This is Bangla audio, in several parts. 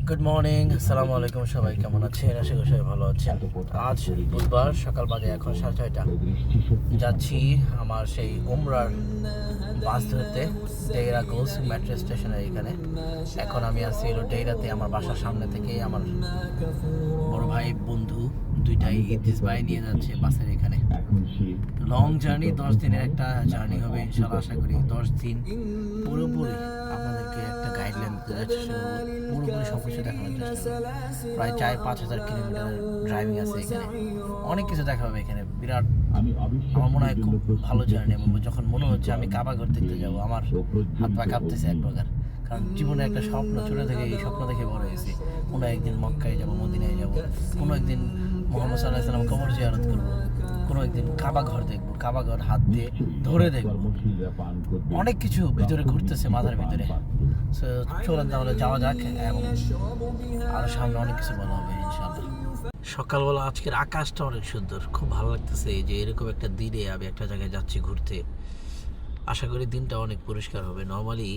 গুড মর্নিং, আসসালামু আলাইকুম। সবাই কেমন আছেন? আশা করি সবাই ভালো আছেন। আজ বুধবার, সকাল বাজে এখন 6:30। যাচ্ছি আমার সেই উমরার বাস ধরতে ডেইরা গোলস মেট্রো স্টেশনের এখানে। এখন আমি আছি হলো ডেইরাতে। আমার বাসার সামনে থেকেই আমার বড় ভাই বন্ধু দুইটাই ইদ্রিস ভাই নিয়ে যাচ্ছে বাসের এখানে। লং জার্নি, 10 দিনের একটা জার্নি হবে ইনশাল্লাহ। আশা করি 10 দিন পুরোপুরি আপনাদেরকে একটা গাইডলাইন দিতে যাচ্ছি, পুরোপুরি সব কিছু দেখানোর চেষ্টা করব। প্রায় 4-5 হাজার কিলোমিটার ড্রাইভিং আছে এখানে, অনেক কিছু দেখা হবে এখানে। বিরাট, আমার মনে হয় খুব ভালো জার্নি। যখন মনে হচ্ছে আমি কাবা ঘর দেখতে যাবো, আমার হাত পা কাঁপতেছে এক প্রকার। কারণ জীবনে একটা স্বপ্ন, ছোটো থেকে এই স্বপ্ন দেখে বড় হয়েছি। কোনো একদিন মক্কায় যাবো, মদিনায় যাবো, কোনো একদিন মোহাম্মদ সাল্লাল্লাহু আলাইহি ওয়াসাল্লাম কবর জিয়ারত করবো, কোনো একদিন কাবা ঘর দেখবো, কাবা ঘর হাত দিয়ে ধরে দেখবো। অনেক কিছু ভিতরে ঘুরতেছে মাথার ভিতরে। সো চলেন তাহলে যাওয়া যাক, এবং আরো সামনে অনেক কিছু বলা হবে ইনশাআল্লাহ। সকালবেলা আজকের আকাশটা অনেক সুন্দর, খুব ভালো লাগতেছে যে এরকম একটা দিনে আমি একটা জায়গায় যাচ্ছি ঘুরতে। আশা করি দিনটা অনেক পরিষ্কার হবে। নর্মালি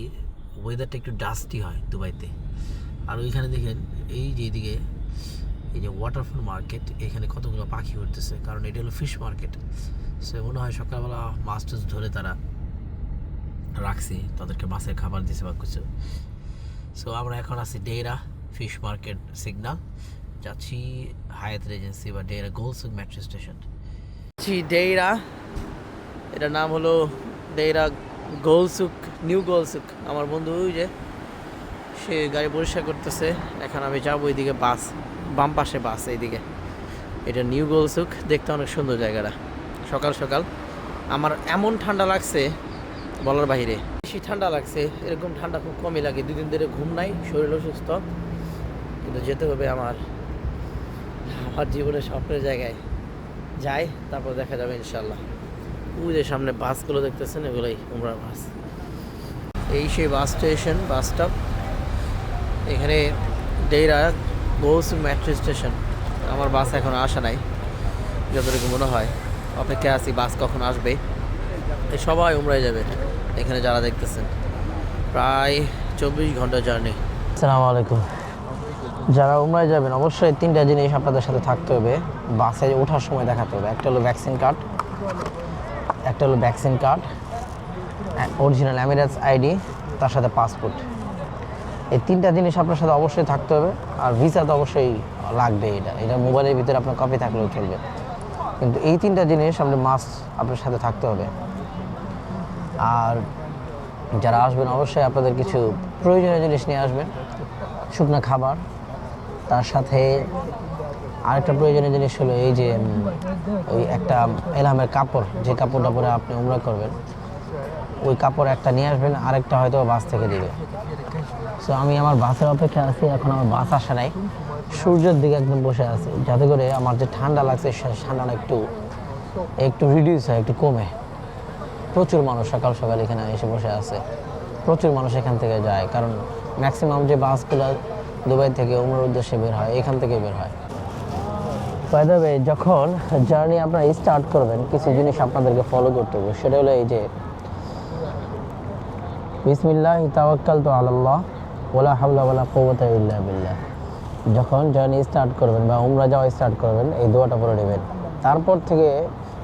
ওয়েদারটা একটু ডাস্টি হয় দুবাইতে। আর ওইখানে দেখেন এই যে এদিকে এই যে ওয়াটারফল মার্কেট, এখানে কতগুলো পাখি উঠতেছে, কারণ এটা হলো ফিশ মার্কেট। সে মনে হয় সকালবেলা মাছ টাছ ধরে তারা রাখছে, তাদেরকে মাছের খাবার দিছে বা কিছু। সো আমরা এখন আছি ডেইরা ফিশ মার্কেট সিগনাল, যাচ্ছি হায়াত রেজেন্সি বা ডেইরা গোলসুক মেট্রো স্টেশন। ডেইরা, এটার নাম হলো ডেইরা গোলসুক, নিউ গোলসুক। আমার বন্ধু যে সে গাড়ি পরিষ্কার করতেছে। এখন আমি যাবো এইদিকে, বাস বাম পাশে বাস এইদিকে। এটা নিউ গোলসুক, দেখতে অনেক সুন্দর জায়গাটা। সকাল সকাল আমার এমন ঠান্ডা লাগছে বলার বাইরে, বেশি ঠান্ডা লাগছে। এরকম ঠান্ডা খুব কমই লাগে। 2 দিন ধরে ঘুম নাই, শরীর অসুস্থ, কিন্তু যেতে হবে আমার জীবনের স্বপ্নের জায়গায়। যাই, তারপর দেখা যাবে ইনশাল্লাহ। ওই যে সামনে বাসগুলো দেখতেছেন, এগুলোই উমরার বাস। এই সেই বাস স্টেশন, বাস স্টপ। এখানে ডেইরা গোলসুক মেট্রো স্টেশন। আমার বাস এখন আসা নাই যতটুকু মনে হয়, অপেক্ষা আছি বাস কখন আসবে। সবাই উমরায় যাবে এখানে যারা দেখতেছেন। প্রায় 24 ঘন্টা জার্নি। আসসালামু আলাইকুম। যারা উমরায় যাবেন অবশ্যই 3টা জিনিস আপনাদের সাথে থাকতে হবে, বাসে ওঠার সময় দেখাতে হবে। একটা হলো vaccine card, original Emirates ID, তার সাথে পাসপোর্ট। এই 3টা জিনিস আপনার সাথে অবশ্যই থাকতে হবে। আর ভিসা তো অবশ্যই লাগবে। এটা মোবাইলের ভিতরে আপনার কপি থাকলেও চলবে, কিন্তু এই 3টা জিনিস আপনি মাস্ট আপনার সাথে থাকতে হবে। আর যারা আসবেন অবশ্যই আপনাদের কিছু প্রয়োজনীয় জিনিস নিয়ে আসবেন, শুকনো খাবার। তার সাথে আরেকটা প্রয়োজনীয় জিনিস হলো এই যে ওই একটা এলহামের কাপড়, যে কাপড়টা পরে আপনি উমরা করবেন, ওই কাপড় একটা নিয়ে আসবেন, আরেকটা হয়তো বাস থেকে দিবে। সো আমি আমার বাসের অপেক্ষা আছি, এখন আমার বাস আসা নাই। সূর্যের দিকে একদম বসে আছি, যাতে করে আমার যে ঠান্ডা লাগছে ঠান্ডাটা একটু রিডিউস হয়, একটু কমে। প্রচুর মানুষ সকাল সকাল এখানে এসে বসে আছে, প্রচুর মানুষ এখান থেকে যায়, কারণ ম্যাক্সিমাম যে বাসগুলো দুবাই থেকে উমরার উদ্দেশ্যে বের হয় এখান থেকে বের হয়। বাই দ্য ওয়ে, যখন জার্নি আপনারা স্টার্ট করবেন কিছু জিনিস আপনাদেরকে ফলো করতে হবে। সেটা হলো এই যে বিসমিল্লাহি তাওয়াক্কালতু আলাল্লাহ ওয়ালা হাওলা ওয়ালা কুওয়াতা ইল্লা বিল্লাহ। যখন জার্নি স্টার্ট করবেন বা উমরা যাওয়া স্টার্ট করবেন, এই দোয়াটা পড়ে নেবেন। তারপর থেকে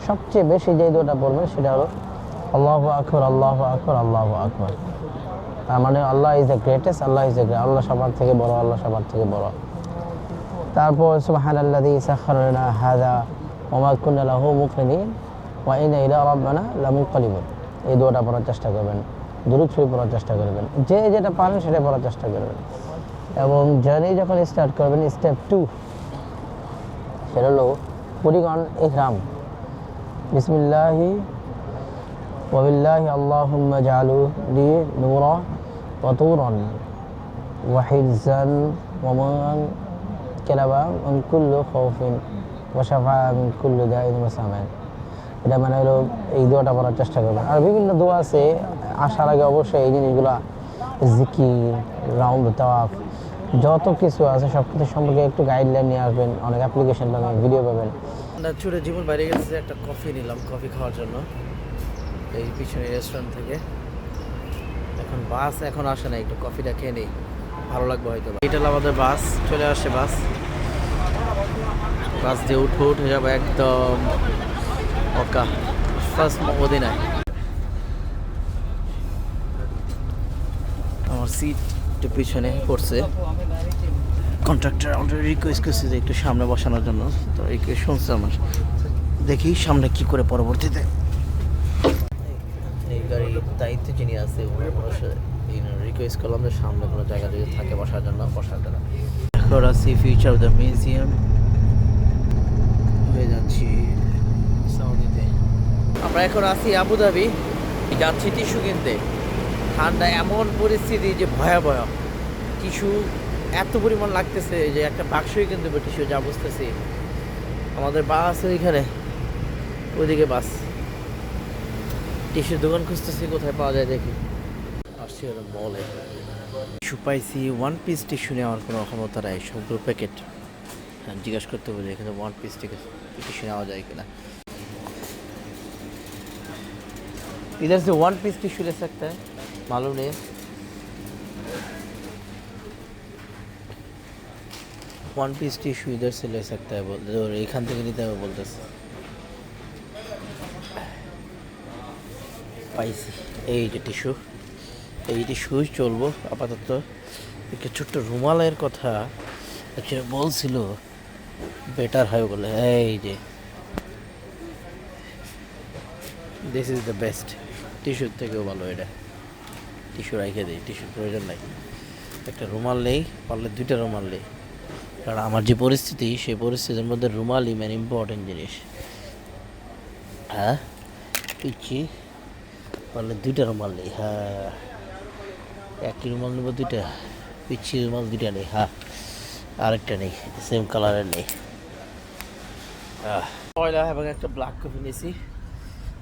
সবচেয়ে বেশি যে দোয়াটা পড়বেন সেটা হলো আল্লাহু আকবার, আল্লাহু আকবার, আল্লাহু আকবার। তার মানে Allah is the greatest, Allah is the great, Allah সবার থেকে বড়, আল্লাহ সবার থেকে বড়। তারপর সুবহানাল্লাযী সাখারা লানা হাযা ওয়া মা কুন্না লাহু মুকরিনিন ওয়া ইন্না ইলা রাব্বিনা লামুনকালিবুন। এই দোয়াটা পড়ার চেষ্টা করবেন, দুরূদ শরীফ পড়ার চেষ্টা করবেন, যে যেটা পারেন সেটা পড়ার চেষ্টা করবেন। এবং জার্নি যখন স্টার্ট করবেন, স্টেপ 2 সেটা হলো পুটিং অন ইহরাম। বিসমিল্লাহি ওয়া বিল্লাহি আল্লাহুম্মা জাআলু লি নূরা ওয়া তুরান ওয়া হিফজান ওয়া মান কালাবা মিন কুল্লি খাউফিন ওয়া শাফা মিন কুল্লি দাইন ওয়া সামান। এটা মানে হলো এই দোয়াটা পড়ার চেষ্টা করবেন। আর বিভিন্ন দোয়া আছে, আসার আগে অবশ্যই এই জিনিসগুলো, জিকির, রাউন্ড তাওয়াফ, যত কিছু আছে সব কিছু সম্পর্কে একটু গাইডলাইন নিয়ে আসবেন। অনেক অ্যাপ্লিকেশন পাবেন, ভিডিও পাবেন। ছুটে জীবন বাইরে গেছে, একটা কফি নিলাম কফি খাওয়ার জন্য এই পিছনে রেস্টুরেন্ট থেকে। এখন বাস এখন আসে না, একটু কফিটা খেয়ে নিই। ভালো লাগবে হয়তো। এটা হলো আমাদের বাস, চলে আসছে বাস। বাস দিয়ে উঠে যাবো একদম ওকা ফার্স্ট মদিনায়। আমার সিট একটু পিছনে পড়ছে, কন্ট্রাক্টর অলরেডি রিকোয়েস্ট করছে যে একটু সামনে বসানোর জন্য, তো রিকোয়েস্ট শুনছে আমার। দেখি সামনে কি করে পরবর্তীতে। এই গাড়ির দায়িত্ব যিনি আছে রিকোয়েস্ট করলাম যে সামনে কোনো জায়গা যদি থাকে বসার জন্য। এখন আছি ফিউচার অফ দ্য মিউজিয়াম, হয়ে যাচ্ছি সৌদিতে। আমরা এখন আছি আবুধাবি, যাচ্ছি টিস্যু কিনতে। ঠান্ডা এমন পরিস্থিতি যে ভয়াবহ, টিস্যু এত পরিমাণ লাগতেছে যে একটা বাক্সই কিনতে হবে টিস্যু, যা বুঝতেছি। আমাদের বাস ওইখানে, ওইদিকে বাস। টিস্যুর দোকান খুঁজতেছি কোথায় পাওয়া যায় দেখি। আসছি ওরা মলে, টিস্যু পাইছি। 1 পিস টিস্যু নেওয়ার কোনো ক্ষমতা নাই, সবগুলো প্যাকেট। হ্যাঁ, জিজ্ঞাসা করতে বলি এখানে 1 পিস টিস্যু নেওয়া যায় কিনা। इधर से 1 पीस टिश्यू ले सकता है, मालूम नहीं है। 1 पीस टिश्यू इधर से ले सकता है बोलते, और एखान থেকে নিতে হবে বলতেছে। পাইছি এই যে টিস্যু, এই টিস্যু চলবো আপাতত। একটা ছোট্ট রুমালের কথা অ্যাকচুয়ালি বলছিল, বেটার হয় বলে। এই যে দিস ইজ দ্য বেস্ট, টিস্যুর থেকেও ভালো এটা। টিস্যু রেখে দিই, টিস্যুর প্রয়োজন নাই। একটা রুমাল নেই, পারলে 2টা রুমাল নেই, কারণ আমার যে পরিস্থিতি সেই পরিস্থিতির মধ্যে রুমালই মেন ইম্পর্টেন্ট জিনিস। হ্যাঁ পিচ্ছি, পারলে 2টা রুমাল নেই। হ্যাঁ, একই রুমাল নেবো 2টা, পিচ্ছি রুমাল 2টা নেই। হ্যাঁ, আরেকটা নেই, সেম কালারের নেই। পয়লা এবং একটা ব্ল্যাক কফি নিয়েছি।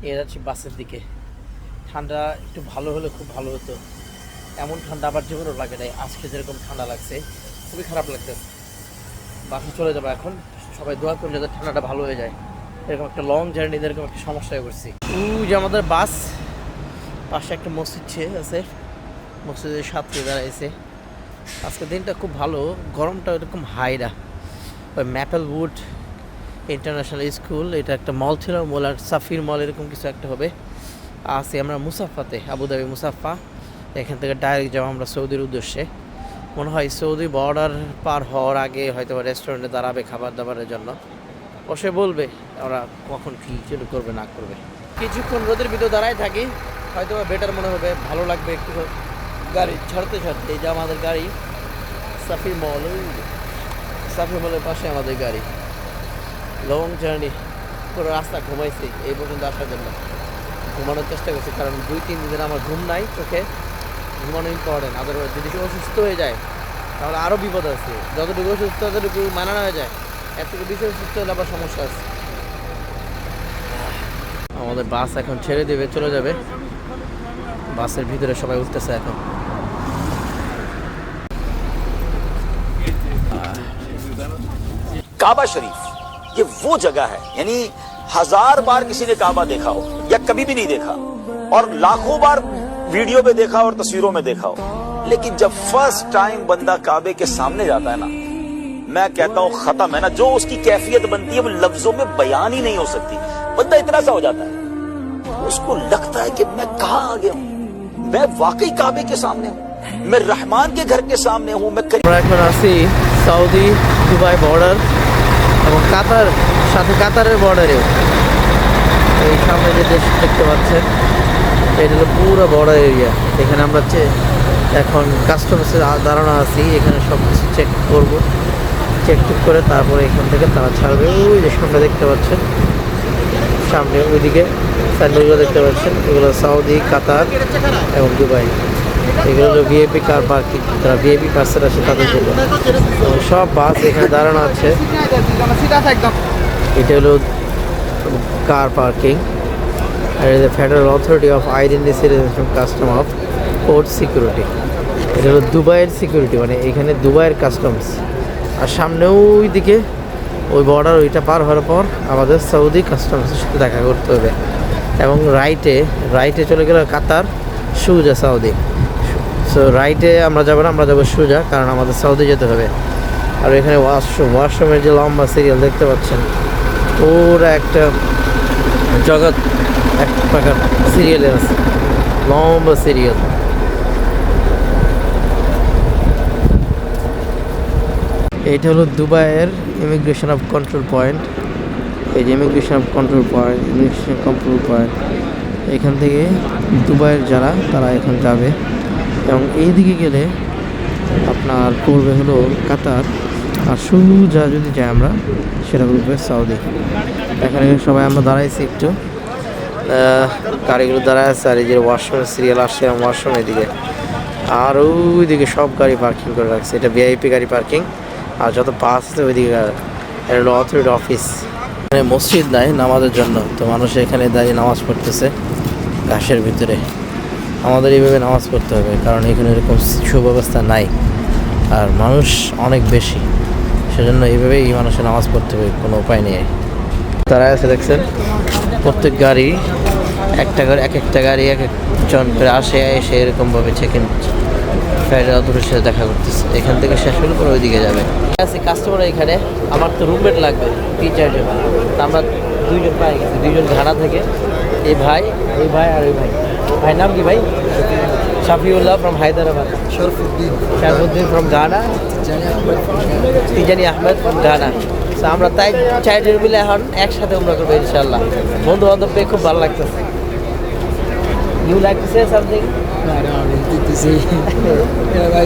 এ যাচ্ছি বাসের দিকে। ঠান্ডা একটু ভালো হলে খুব ভালো হতো, এমন ঠান্ডা আবার জীবনও লাগে নাই। আজকে যেরকম ঠান্ডা লাগছে, খুবই খারাপ লাগতেছে। বাসে চলে যাবো এখন, সবাই দোয়া করলে যাতে ঠান্ডাটা ভালো হয়ে যায়। এরকম একটা লং জার্নি, এরকম একটা সমস্যায় করছি। যে আমাদের বাস, পাশে একটা মসজিদ আছে, মসজিদের সাথে দাঁড়াইছে। আজকে দিনটা খুব ভালো, গরমটা এরকম হাইরা। ওই ম্যাপেল উড ইন্টারন্যাশনাল স্কুল, এটা একটা মল ছিল, মল আর সাফির মল এরকম কিছু একটা হবে। আছি আমরা মুসাফাতে, আবুধাবি মুসাফা। এখান থেকে ডাইরেক্ট যাবো আমরা সৌদির উদ্দেশ্যে। মনে হয় সৌদি বর্ডার পার হওয়ার আগে হয়তো রেস্টুরেন্টে দাঁড়াবে খাবার দাবারের জন্য, বসে বলবে ওরা কখন কী শুরু করবে না করবে। কিছুক্ষণ রোদের ভিতরে দাঁড়ায় থাকি, হয়তো বেটার মনে হবে, ভালো লাগবে একটু গাড়ি ছাড়তে ছাড়তে। এই যে আমাদের গাড়ি, সাফির মল, সাফির মলের পাশে আমাদের গাড়ি। লং জার্নি, পুরো রাস্তা ঘুমাইছি এই পর্যন্ত আসার জন্য। ঘুমানোর চেষ্টা করছি, কারণ 2-3 দিন আমার ঘুম নাই চোখে। ঘুমানো ইম্পর্টেন্ট, আদারওয়াইজ যদি অসুস্থ হয়ে যায় তাহলে আরও বিপদ আছে। যতটুকু অসুস্থ ততটুকু মানানো হয়ে যায়, এর থেকে বেশি অসুস্থ হলে আবার সমস্যা আছে। আমাদের বাস এখন ছেড়ে দেবে, চলে যাবে। বাসের ভিতরে সবাই উঠতেছে এখন। काबा शरीफ ये वो जगह है, यानी 1000 बार किसी ने काबा देखा हो या कभी भी नहीं देखा, और लाखों बार वीडियो में देखा और तस्वीरों में देखा हो, लेकिन जब फर्स्ट टाइम बंदा काबे के सामने जाता है ना, मैं कहता हूं खत्म है ना। जो उसकी कैफियत बनती है वो लफ्जों में बयान ही नहीं हो सकती। बंदा इतना सा हो जाता है, उसको लगता है कि मैं कहां आ गया हूं, मैं वाकई काबे के सामने हूं, मैं रहमान के घर के सामने हूं। मैं এখন আছি সৌদি দুবাই বর্ডার এবং কাতার, সাথে কাতারের বর্ডারেও। এই সামনে যে দেশ দেখতে পাচ্ছেন, এটা হলো পুরো বর্ডার এরিয়া। এখানে আমরা এখন কাস্টমার্সে দাঁড়ানো আছি, এখানে সব কিছু চেক করবো। চেক করে তারপরে এখান থেকে তারা ছাড়বে। ওই যে সামনে দেখতে পাচ্ছেন, সামনে ওইদিকে স্যান্ডেলগুলো দেখতে পাচ্ছেন, এগুলো সৌদি, কাতার এবং দুবাই। এগুলো হলো ভিআইপি কার পার্কিং, যারা ভিআইপি কার্সের আছে তাদের জন্য। সব বাস এখানে দাঁড়ানো আছে। এটা হলো কার পার্কিং, আর federal authority of identity citizenship custom of port security. এটা হলো দুবাইয়ের সিকিউরিটি, মানে এখানে দুবাইয়ের কাস্টমস। আর সামনেও ওই দিকে ওই বর্ডার, ওইটা পার হওয়ার পর আমাদের সৌদি কাস্টমসের সাথে দেখা করতে হবে। এবং রাইটে চলে গেল কাতার, সোজা সৌদি। সো রাইটে আমরা যাবো না, আমরা যাবো সোজা, কারণ আমাদের সৌদি যেতে হবে। আর এখানে ওয়াশরুমের যে লম্বা সিরিয়াল দেখতে পাচ্ছেন, পুরো একটা জগৎ এক প্রকার সিরিয়ালের আছে, লম্বা সিরিয়াল। এইটা হলো দুবাইয়ের ইমিগ্রেশন অফ কন্ট্রোল পয়েন্ট। এই যে ইমিগ্রেশন কন্ট্রোল পয়েন্ট, এখান থেকে দুবাইয়ের যারা তারা এখন যাবে, এবং এই দিকে গেলে আপনার পড়বে হলো কাতার, আর সোজা যদি যাই আমরা সেটা পড়বে সৌদি। এখানে সবাই আমরা দাঁড়াইছি একটু, গাড়িগুলো দাঁড়ায় আছে, আর এই যে ওয়াশরুমের সিরিয়াল আসছে ওয়াশরুমের দিকে, আর ওইদিকে সব গাড়ি পার্কিং করে রাখছে। এটা ভিআইপি গাড়ি পার্কিং, আর যত বাস আছে ওইদিকে। এটা হলো অথরিটি অফিস। এখানে মসজিদ নাই নামাজের জন্য, তো মানুষ এখানে দাঁড়িয়ে নামাজ পড়তেছে ঘাসের ভিতরে। আমাদের এইভাবে নামাজ পড়তে হবে, কারণ এখানে এরকম সুব্যবস্থা নাই, আর মানুষ অনেক বেশি, সেজন্য এইভাবেই এই মানুষের নামাজ পড়তে হবে, কোনো উপায় নেই। তারা আছে দেখছেন, প্রত্যেক গাড়ি এক একটা গাড়ি এক একজন করে আসে, এসে এরকমভাবে চেক ইন ফ্লাইটের অথরিটির সাথে দেখা করতেছে। এখান থেকে শেষ হলে পরে ওইদিকে যাবে। আছে কাস্টমার এখানে, আমার তো রুমমেট লাগবে 3-4 জন, তা আমরা 2 জন পাই গেছি, 2 জন ঘানা থেকে। এই ভাই আর ওই ভাই নাম কি ভাই? Shafiullah from Hyderabad, Sharafuddin from Ghana, Tijani Ahmed from Ghana. তো আমরা তাই 4 জন মিলে এখন একসাথে উমরা করবো ইনশাল্লাহ। বন্ধু বান্ধব পেয়ে খুব ভালো লাগতেছে। You like to say something? No, I don't really think to say. Yeah, but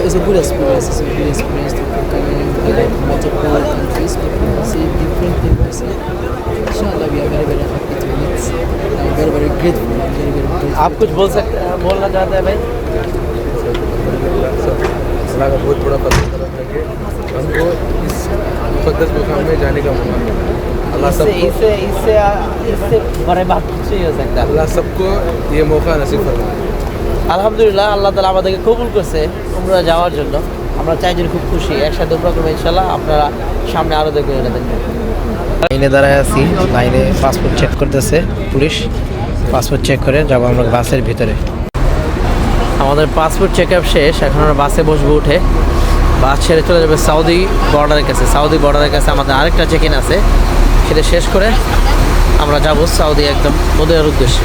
it's a good experience. It's a good experience to come in multiple countries, people see different things. Inshallah, we are very, very happy to meet. I'm very, very grateful. I'm very, very grateful. आप कुछ बोलना चाहते हैं भाई? अल्लाह का बहुत बड़ा फजल है कि हमको इस मुक़द्दस मुकाम में जाने का मौका मिला। अल्लाह इससे बड़े बात कुछ नहीं हो सकता। अल्लाह सबको ये मौका नसीब फरमाए। আলহামদুলিল্লাহ, আল্লাহ তাআলা আমাদেরকে কবুল করছে উমরা যাওয়ার জন্য। আমরা 4 জন খুব খুশি, একসাথে উমরা করবো ইনশাল্লাহ। আপনারা সামনে আরও দেখবেন এটা দেখবেন। লাইনে দাঁড়ায় আছি, লাইনে পাসপোর্ট চেক করতেছে পুলিশ। পাসপোর্ট চেক করে যাবো আমরা বাসের ভিতরে। আমাদের পাসপোর্ট চেক আপ শেষ, এখন আমরা বাসে বসবো। উঠে বাস ছেড়ে চলে যাবে সৌদি বর্ডারের কাছে। সৌদি বর্ডারের কাছে আমাদের আরেকটা চেক ইন আছে, সেটা শেষ করে আমরা যাবো সৌদি একদম মদিনার উদ্দেশ্যে।